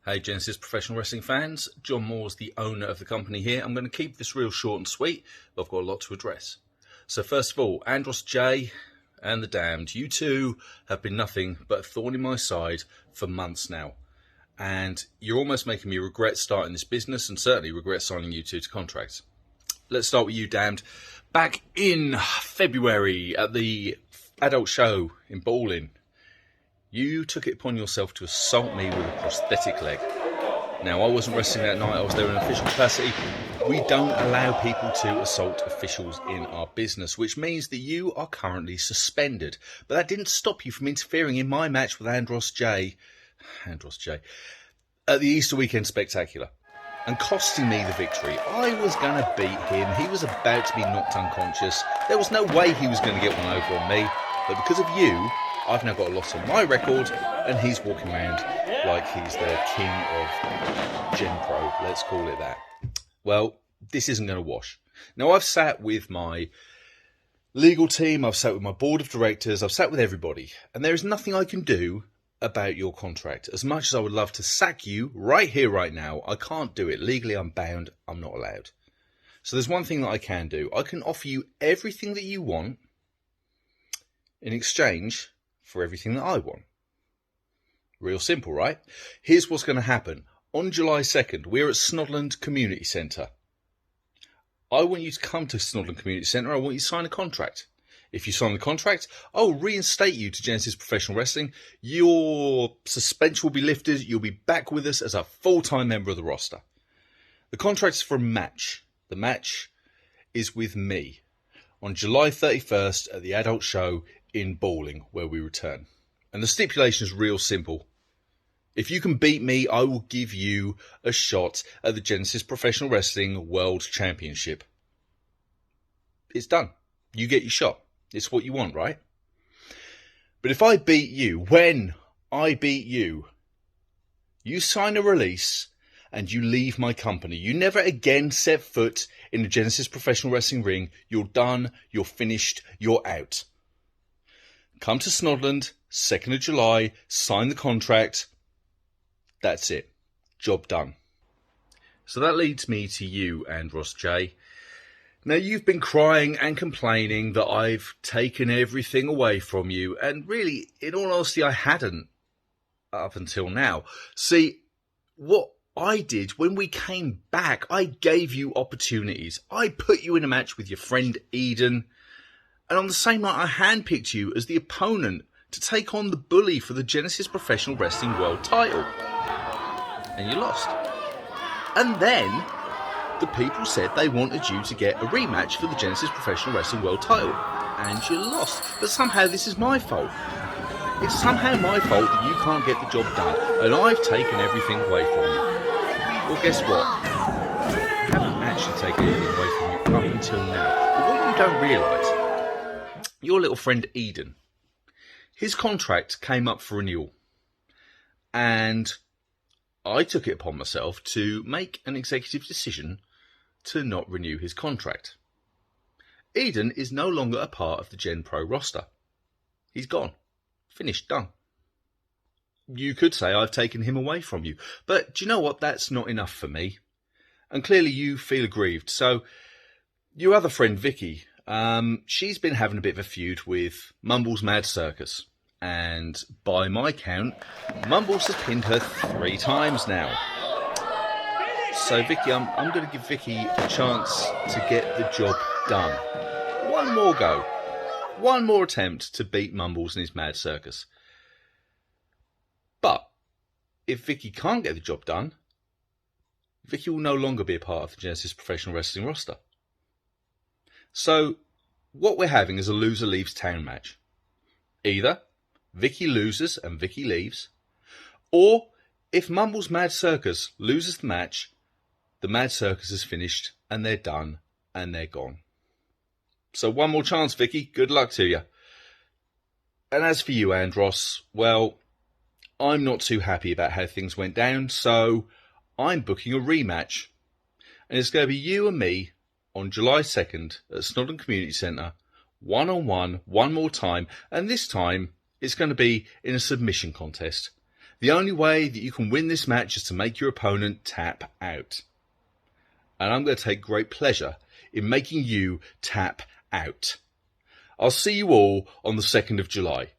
Hey Genesis Professional Wrestling fans, Jon Moores, the owner of the company here. I'm going to keep this real short and sweet, but I've got a lot to address. So first of all, Andros J and the Damned, you two have been nothing but a thorn in my side for months now. And you're almost making me regret starting this business and certainly regret signing you two to contracts. Let's start with you, Damned. Back in February at the adult show in Bowling, you took it upon yourself to assault me with a prosthetic leg. Now, I wasn't wrestling that night, I was there in an official capacity. We don't allow people to assault officials in our business, which means that you are currently suspended. But that didn't stop you from interfering in my match with Andros J at the Easter Weekend Spectacular and costing me the victory. I was going to beat him. He was about to be knocked unconscious. There was no way he was going to get one over on me. But because of you, I've now got a loss on my record, and he's walking around like he's the king of Gen Pro, let's call it that. Well, this isn't going to wash. Now, I've sat with my legal team, I've sat with my board of directors, I've sat with everybody, and there is nothing I can do about your contract. As much as I would love to sack you right here, right now, I can't do it. Legally, I'm bound. I'm not allowed. So there's one thing that I can do. I can offer you everything that you want in exchange for everything that I want. Real simple, right? Here's what's going to happen. On July 2nd, we're at Snodland Community Centre. I want you to come to Snodland Community Centre. I want you to sign a contract. If you sign the contract, I'll reinstate you to Genesis Professional Wrestling. Your suspension will be lifted. You'll be back with us as a full-time member of the roster. The contract is for a match. The match is with me on July 31st at the adult show in Bowling, where we return. And the stipulation is real simple. If you can beat me, I will give you a shot at the Genesis Professional Wrestling World Championship. It's done. You get your shot. It's what you want, right? But if I beat you, when I beat you, you sign a release and you leave my company. You never again set foot in the Genesis Professional Wrestling ring. You're done. You're finished. You're out. Come to Snodland, 2nd of July, sign the contract. That's it. Job done. So that leads me to you, Andros J. Now, you've been crying and complaining that I've taken everything away from you. And really, in all honesty, I hadn't up until now. See, what I did when we came back, I gave you opportunities. I put you in a match with your friend Eden. And on the same night, I handpicked you as the opponent to take on the bully for the Genesis Professional Wrestling World title. And you lost. And then the people said they wanted you to get a rematch for the Genesis Professional Wrestling World title. And you lost. But somehow this is my fault. It's somehow my fault that you can't get the job done. And I've taken everything away from you. Well, guess what? I haven't actually taken anything away from you up until now. But what you don't realise, your little friend Eden, his contract came up for renewal. And I took it upon myself to make an executive decision to not renew his contract. Eden is no longer a part of the Gen Pro roster. He's gone. Finished. Done. You could say I've taken him away from you. But do you know what? That's not enough for me. And clearly you feel aggrieved. So your other friend Vicky, she's been having a bit of a feud with Mumbles Mad Circus. And by my count, Mumbles has pinned her 3 times now. So Vicky, I'm going to give Vicky a chance to get the job done. One more go. One more attempt to beat Mumbles and his Mad Circus. But if Vicky can't get the job done, Vicky will no longer be a part of the Genesis Professional Wrestling roster. So what we're having is a loser leaves town match. Either Vicky loses and Vicky leaves, or if Mumbles Mad Circus loses the match, the Mad Circus is finished and they're done and they're gone. So one more chance, Vicky. Good luck to you. And as for you, Andros, well, I'm not too happy about how things went down, so I'm booking a rematch. And it's going to be you and me on July 2nd at Snodland Community Centre, one-on-one, one more time, and this time it's going to be in a submission contest. The only way that you can win this match is to make your opponent tap out. And I'm going to take great pleasure in making you tap out. I'll see you all on the 2nd of July.